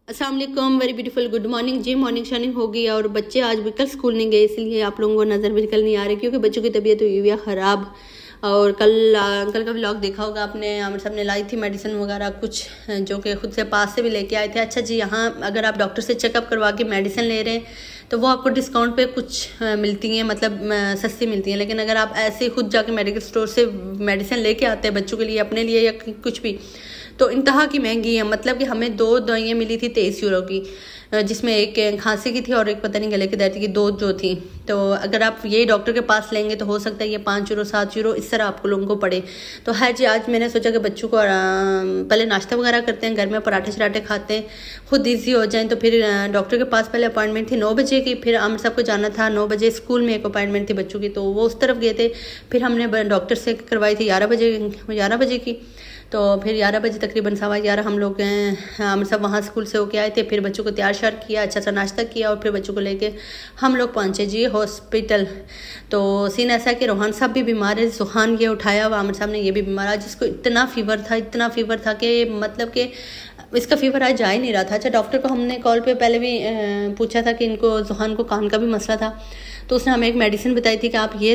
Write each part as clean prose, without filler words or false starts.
अस्सलाम वालेकुम, very beautiful good morning जी। Morning शॉर्निंग हो गई और बच्चे आज बिल्कुल स्कूल नहीं गए, इसलिए आप लोगों को नज़र बिल्कुल नहीं आ रही क्योंकि बच्चों की तबीयत हुई हुई है ख़राब। और कल का व्लॉग देखा होगा आपने, आमिर साहब ने लाई थी मेडिसिन वगैरह कुछ जो कि खुद से पास से भी लेके आए थे। अच्छा जी, यहाँ अगर आप डॉक्टर से चेकअप करवा के मेडिसिन ले रहे हैं तो वो आपको डिस्काउंट पे कुछ मिलती हैं, मतलब सस्ती मिलती हैं। लेकिन अगर आप ऐसे खुद जाके मेडिकल स्टोर से मेडिसिन लेके आते हैं बच्चों के लिए, अपने लिए या कुछ भी, तो इंतहा की महंगी है। मतलब कि हमें 2 दवाइयाँ मिली थी 23 यूरो की, जिसमें एक खांसी की थी और एक पता नहीं गले के दर्द की, 2 जो थी। तो अगर आप ये डॉक्टर के पास लेंगे तो हो सकता है ये 5 यूरो 7 यूरो इस तरह आपको लोगों को पड़े। तो है जी, आज मैंने सोचा कि बच्चों को पहले नाश्ता वगैरह करते हैं, घर में पराठे शराठे खाते हैं, खुद ईजी हो जाए। तो फिर डॉक्टर के पास पहले अपॉइंटमेंट थी 9 बजे की, फिर आमिर साहब को जाना था 9 बजे, स्कूल में एक अपॉइंटमेंट थी बच्चों की, तो वो उस तरफ गए थे। फिर हमने डॉक्टर से करवाई थी 11 बजे की। तो फिर 11 बजे तकरीबन 11:15 हम लोग आमिर साहब वहाँ स्कूल से होके आए थे। फिर बच्चों को तैयार श्यार किया, अच्छा सा नाश्ता किया और फिर बच्चों को लेके हम लोग पहुँचे जी हॉस्पिटल। तो सीन ऐसा है कि रोहान साहब भी बीमार है, सुहान ये उठाया हुआ, आमिर साहब ने ये भी बीमार है, जिसको इतना फीवर था कि मतलब कि इसका फीवर आज जा ही नहीं रहा था। अच्छा, डॉक्टर को हमने कॉल पे पहले भी पूछा था कि इनको जुहान को कान का भी मसला था, तो उसने हमें एक मेडिसिन बताई थी कि आप ये,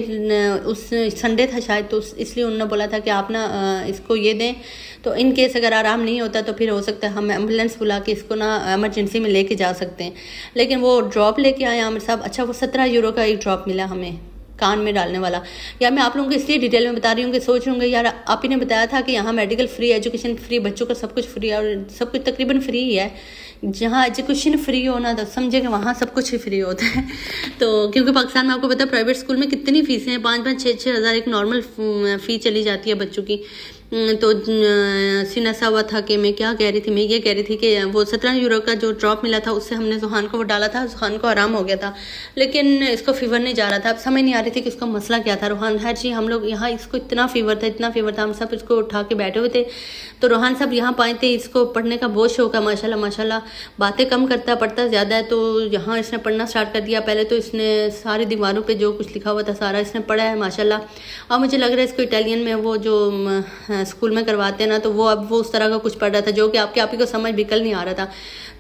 उस संडे था शायद, तो इसलिए उन्होंने बोला था कि आप ना इसको ये दें, तो इन केस अगर आराम नहीं होता तो फिर हो सकता है हम एम्बुलेंस बुला के इसको ना एमरजेंसी में लेके जा सकते हैं। लेकिन वो ड्रॉप लेके आए आमिर साहब। अच्छा, वो 17 यूरो का एक ड्रॉप मिला हमें कान में डालने वाला। यार मैं आप लोगों को इसलिए डिटेल में बता रही हूँ कि सोच रहे होंगे यार आप ही ने बताया था कि यहाँ मेडिकल फ्री, एजुकेशन फ्री, बच्चों का सब कुछ फ्री, और सब कुछ तकरीबन फ्री ही है। जहाँ एजुकेशन फ्री हो ना तो समझे कि वहाँ सब कुछ ही फ्री होता है। तो क्योंकि पाकिस्तान में आपको पता है प्राइवेट स्कूल में कितनी फीसें हैं, 5-5, 6-6 हज़ार एक नॉर्मल फ़ी चली जाती है बच्चों की। तो सीन ऐसा हुआ था कि मैं क्या कह रही थी, मैं ये कह रही थी कि वो 17 यूरो का जो ड्रॉप मिला था उससे हमने जुहान को वो डाला था, जुहान को आराम हो गया था, लेकिन इसको फीवर नहीं जा रहा था। अब समझ नहीं आ रही थी कि इसका मसला क्या था। रोहान है जी, हम लोग यहाँ, इसको इतना फीवर था, हम सब इसको उठा के बैठे हुए थे। तो रोहान साहब यहाँ पाए थे, इसको पढ़ने का बहुत शौक है माशाल्लाह, बातें कम करता, पढ़ता ज़्यादा है। तो यहाँ इसने पढ़ना स्टार्ट कर दिया। पहले तो इसने सारी दीवारों पे जो कुछ लिखा हुआ था सारा इसने पढ़ा है माशाल्लाह। और मुझे लग रहा है इसको इटालियन में वो जो स्कूल में करवाते हैं ना, तो वो अब वो उस तरह का कुछ पढ़ रहा था जो कि आप ही को समझ बिल्कुल नहीं आ रहा था।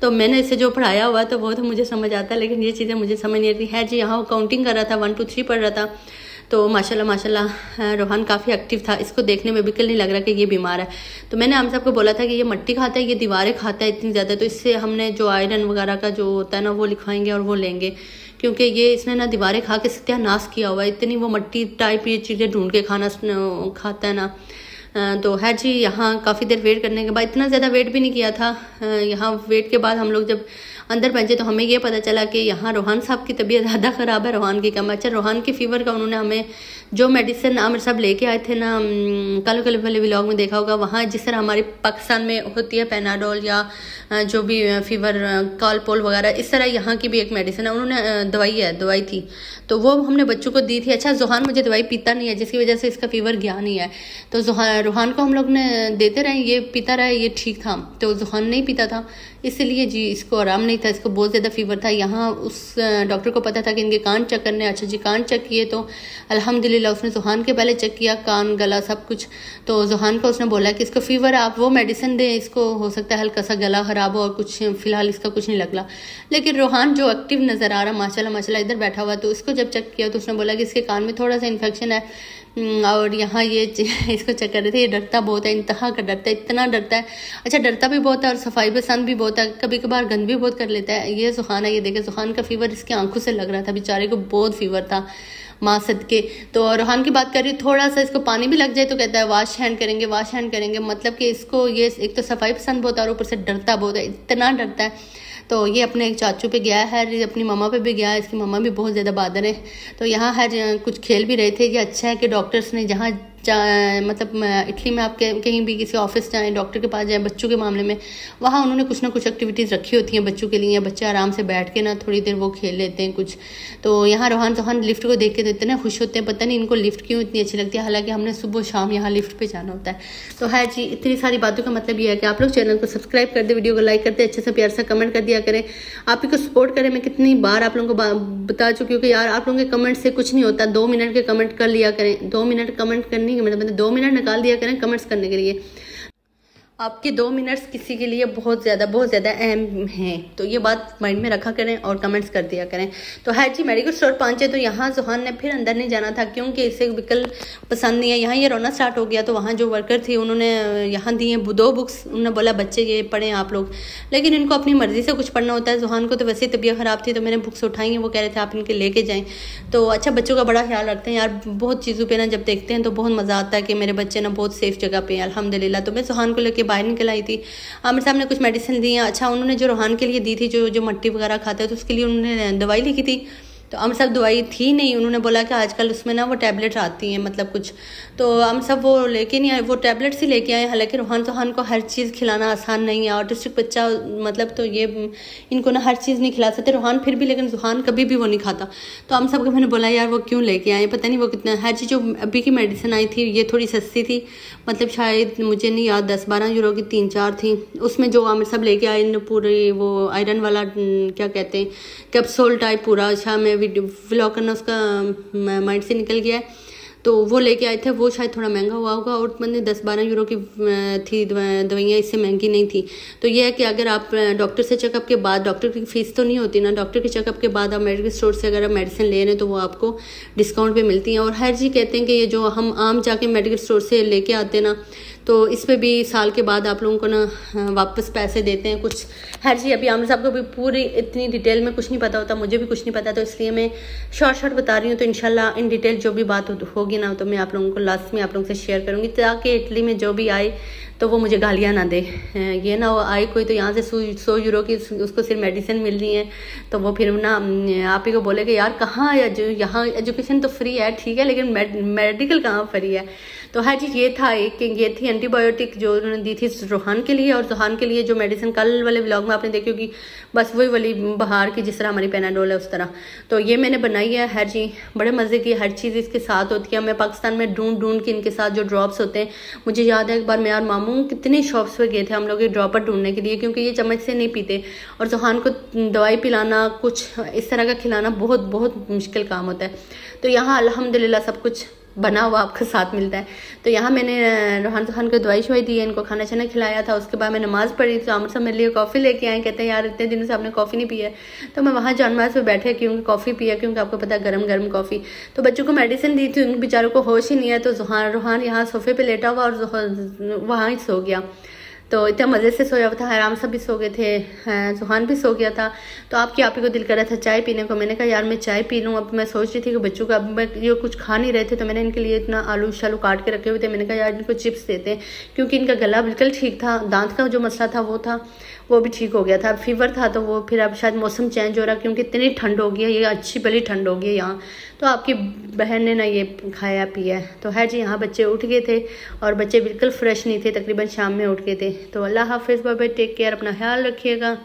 तो मैंने इसे जो पढ़ाया हुआ तो वो तो मुझे समझ आता है, लेकिन ये चीज़ें मुझे समझ नहीं आती है जी। यहाँ वो काउंटिंग कर रहा था, 1 2 3 पढ़ रहा था। तो माशाल्लाह रोहान काफ़ी एक्टिव था, इसको देखने में बिल्कुल नहीं लग रहा कि ये बीमार है। तो मैंने हम सबको बोला था कि ये मट्टी खाता है, ये दीवारें खाता है इतनी ज़्यादा, तो इससे हमने जो आयरन वगैरह का जो होता है ना वो लिखवाएंगे और वो लेंगे, क्योंकि ये इसने ना दीवारें खा के सत्यानाश किया हुआ है। इतनी वो मट्टी टाइप ये चीज़ें ढूंढ के खाता है ना। तो है जी, यहाँ काफ़ी देर वेट करने के बाद, इतना ज़्यादा वेट भी नहीं किया था, यहाँ वेट के बाद हम लोग जब अंदर पहुंचे तो हमें ये पता चला कि यहाँ रोहान साहब की तबीयत ज़्यादा ख़राब है, रोहान की कम। अच्छा, रोहान के फीवर का उन्होंने हमें जो मेडिसिन आमिर साहब लेके आए थे ना, कल वाले व्लॉग में देखा होगा, वहाँ जिस तरह हमारे पाकिस्तान में होती है पैनाडोल या जो भी फीवर कॉलपोल वगैरह, इस तरह यहाँ की भी एक मेडिसिन है, उन्होंने दवाई थी, तो वो हमने बच्चों को दी थी। अच्छा, जुहान मुझे दवाई पीता नहीं है, जिसकी वजह से इसका फीवर गया नहीं है। तो रुहान को हम लोग ने देते रहे, ये पीता रहा, ये ठीक था। तो जुहान नहीं पीता था, इसलिए जी इसको आराम नहीं था, इसको बहुत ज़्यादा फीवर था। यहाँ उस डॉक्टर को पता था कि इनके कान चेक करने। अच्छा जी, कान चेक किए तो अल्हम्दुलिल्लाह उसने जुहान के पहले चेक किया, कान गला सब कुछ। तो जुहान को उसने बोला कि इसको फीवर है, आप वो मेडिसिन दें, इसको हो सकता है हल्का सा गला ख़राब हो और कुछ फ़िलहाल इसका कुछ नहीं लग रहा। लेकिन रोहान जो एक्टिव नज़र आ रहा माशाल्लाह इधर बैठा हुआ, तो इसको जब चेक किया तो उसने बोला कि इसके कान में थोड़ा सा इन्फेक्शन है। और यहाँ ये इसको चेक कर रहे थे, ये डरता बहुत है, इंतहा का डरता है, इतना डरता है। अच्छा, डरता भी बहुत है और सफाई पसंद भी बहुत है, कभी कभार गंद भी बहुत कर लेता है। ये जुहान है, ये देखे जुहान का फीवर इसकी आंखों से लग रहा था, बेचारे को बहुत फीवर था माँ सदके। तो रोहान की बात कर रही, थोड़ा सा इसको पानी भी लग जाए तो कहता है वाश हैंड करेंगे। मतलब कि इसको ये एक तो सफाई पसंद बहुत है और ऊपर से डरता बहुत है, इतना डरता है। तो ये अपने एक चाचू पे गया है, अपनी मम्मा पे भी गया है, इसकी मम्मा भी बहुत ज़्यादा बादर है। तो यहाँ है कुछ खेल भी रहे थे। ये अच्छा है कि डॉक्टर्स ने जहाँ मतलब इटली में आप कहीं भी किसी ऑफिस जाएं, डॉक्टर के पास जाएं बच्चों के मामले में, वहाँ उन्होंने कुछ ना कुछ एक्टिविटीज़ रखी होती हैं बच्चों के लिए, बच्चे आराम से बैठ के ना थोड़ी देर वो खेल लेते हैं कुछ। तो यहाँ रोहान लिफ्ट को देख के इतने खुश होते हैं, पता नहीं इनको लिफ्ट क्यों इतनी अच्छी लगती है, हालांकि हमने सुबह शाम यहाँ लिफ्ट पे जाना होता है। तो है जी, इतनी सारी बातों का मतलब ये है कि आप लोग चैनल को सब्सक्राइब कर दे, वीडियो को लाइक करते, अच्छे से प्यार से कमेंट कर दिया करें, आप ही को सपोर्ट करें। मैं कितनी बार आप लोगों को बता चुकी हूँ कि यार आप लोगों के कमेंट से कुछ नहीं होता, 2 मिनट के कमेंट कर लिया करें, 2 मिनट कमेंट करने के मतलब 2 मिनट निकाल दिया करें कमेंट्स करने के लिए। आपके 2 मिनट्स किसी के लिए बहुत ज़्यादा अहम हैं, तो ये बात माइंड में रखा करें और कमेंट्स कर दिया करें। तो है जी, मेडिकल स्टोर पहुंचे तो यहाँ जुहान ने फिर अंदर नहीं जाना था क्योंकि इसे विकल्प पसंद नहीं है। यहाँ ये रोना स्टार्ट हो गया तो वहाँ जो वर्कर थी उन्होंने यहाँ दिए 2 बुक्स। उन्होंने बोला बच्चे ये पढ़ें आप लोग, लेकिन इनको अपनी मर्जी से कुछ पढ़ना होता है। जुहान को तो वैसे ही तबीयत ख़राब थी तो मैंने बुक्स उठाई हैं, वो कह रहे थे आप इनके लेके जाएँ। तो अच्छा, बच्चों का बड़ा ख्याल रखते हैं यार, बहुत चीज़ों पर ना जब देखते हैं तो बहुत मज़ा आता है कि मेरे बच्चे ना बहुत सेफ जगह पे हैं अल्हम्दुलिल्लाह। तो मैं जुहान को लेकर बाहर निकल आई थी। आमिर साहब ने कुछ मेडिसिन दी हैं। अच्छा, उन्होंने जो रूहान के लिए दी थी, जो मट्टी वगैरह खाता है, तो उसके लिए उन्होंने दवाई लिखी थी। तो आमिर साहब दवाई थी नहीं, उन्होंने बोला कि आजकल उसमें ना वो टैबलेट आती हैं मतलब कुछ, तो आमिर साहब वो लेके नहीं आए, वो टैबलेट्स ही लेके आए। हालांकि रूहान को हर चीज़ खिलाना आसान नहीं है, ऑटिस्टिक बच्चा मतलब तो ये इनको ना हर चीज़ नहीं खिला सकते रूहान फिर भी, लेकिन रूहान कभी भी वो नहीं खाता। तो आमिर साहब को मैंने बोला यार वो क्यों लेके आए, पता नहीं वो कितना। हर चीज़ जो अभी की मेडिसिन आई थी ये थोड़ी सस्ती थी, मतलब शायद मुझे नहीं याद 10-12 यूरो की 3-4 थी। उसमें जो आमिर साहब लेके आए पूरे वो आयरन वाला क्या कहते हैं कैप्सूल टाइप पूरा, अच्छा मैं वीडियो व्लॉग करना उसका माइंड से निकल गया है, तो वो लेके आए थे। वो शायद थोड़ा महंगा हुआ होगा और मैंने 10-12 यूरो की थी दवाइयाँ, इससे महंगी नहीं थी। तो ये है कि अगर आप डॉक्टर से चेकअप के बाद, डॉक्टर की फीस तो नहीं होती ना, डॉक्टर के चेकअप के बाद आप मेडिकल स्टोर से अगर आप मेडिसिन ले रहे हैं तो वो आपको डिस्काउंट पे मिलती हैं। और हर जी कहते हैं कि ये जो हम आम जाके मेडिकल स्टोर से लेके आते हैं ना, तो इस पे भी साल के बाद आप लोगों को ना वापस पैसे देते हैं कुछ। हर जी अभी आमिर साहब को भी पूरी इतनी डिटेल में कुछ नहीं पता होता, मुझे भी कुछ नहीं पता, तो इसलिए मैं शॉर्ट बता रही हूँ। तो इंशाल्लाह इन डिटेल जो भी बात होगी ना तो मैं आप लोगों को लास्ट में आप लोगों से शेयर करूँगी, ताकि इटली में जो भी आए तो वो मुझे गालियाँ ना दे। ये ना वो आए कोई तो यहाँ से 100 यूरो की उसको सिर्फ मेडिसिन मिल रही है, तो वो फिर ना आप ही को बोले कि यार कहाँ यहाँ एजुकेशन तो फ्री है ठीक है, लेकिन मेडिकल कहाँ फ्री है। तो हर चीज़ ये था ये थी एंटीबायोटिक जो उन्होंने दी थी रूहान के लिए, और जुहान के लिए जो मेडिसिन कल वाले व्लॉग में आपने देखी होगी, बस वही वाली बाहर की जिस तरह हमारी पेनाडोल है उस तरह। तो ये मैंने बनाई है हर चीज़, बड़े मज़े की हर चीज़ इसके साथ होती है। मैं पाकिस्तान में ढूंढ के इनके साथ जो ड्रॉप्स होते हैं, मुझे याद है एक बार मैं और मामू कितनी शॉप्स पे गए थे हम लोग ये ड्रॉपर ढूंढने के लिए, क्योंकि ये चम्मच से नहीं पीते और जुहान को दवाई पिलाना कुछ इस तरह का खिलाना बहुत मुश्किल काम होता है। तो यहाँ अल्हम्दुलिल्लाह सब कुछ बना हुआ आपके साथ मिलता है। तो यहाँ मैंने रूहान जुहान को दवाई शवाई दी है, इनको खाना छाना खिलाया था। उसके बाद मैं नमाज़ पढ़ी तो आमिर साहब मेरे लिए कॉफ़ी लेके आए, कहते हैं यार इतने दिनों से आपने कॉफ़ी नहीं पी है। तो मैं वहाँ जानमाज पे बैठे क्योंकि कॉफ़ी पिया, क्योंकि आपको पता है गरम कॉफ़ी। तो बच्चों को मेडिसिन दी थी, उन बेचारों को होश ही नहीं है। तो रूहान यहाँ सोफे पर लेटा हुआ और वहाँ ही सो गया, तो इतना मज़े से सोया हुआ था। आराम से भी सो गए थे, जुहान भी सो गया था। तो आप ही को दिल कर रहा था चाय पीने को। मैंने कहा यार मैं चाय पी लूँ। अब मैं सोच रही थी कि बच्चों का अब ये कुछ खा नहीं रहे थे, तो मैंने इनके लिए इतना आलू शालू काट के रखे हुए थे। मैंने कहा यार इनको चिप्स देते हैं, क्योंकि इनका गला बिल्कुल ठीक था, दांत का जो मसला था वो भी ठीक हो गया था। फीवर था तो वो फिर अब शायद मौसम चेंज हो रहा, क्योंकि इतनी ठंड हो गई है, ये अच्छी भली ठंड हो गई है यहाँ। तो आपकी बहन ने ना ये खाया पिया। तो है जी, यहाँ बच्चे उठ गए थे और बच्चे बिल्कुल फ्रेश नहीं थे, तकरीबन शाम में उठ गए थे। तो अल्लाह हाफिज़, बाय बाय, टेक केयर, अपना ख्याल रखिएगा।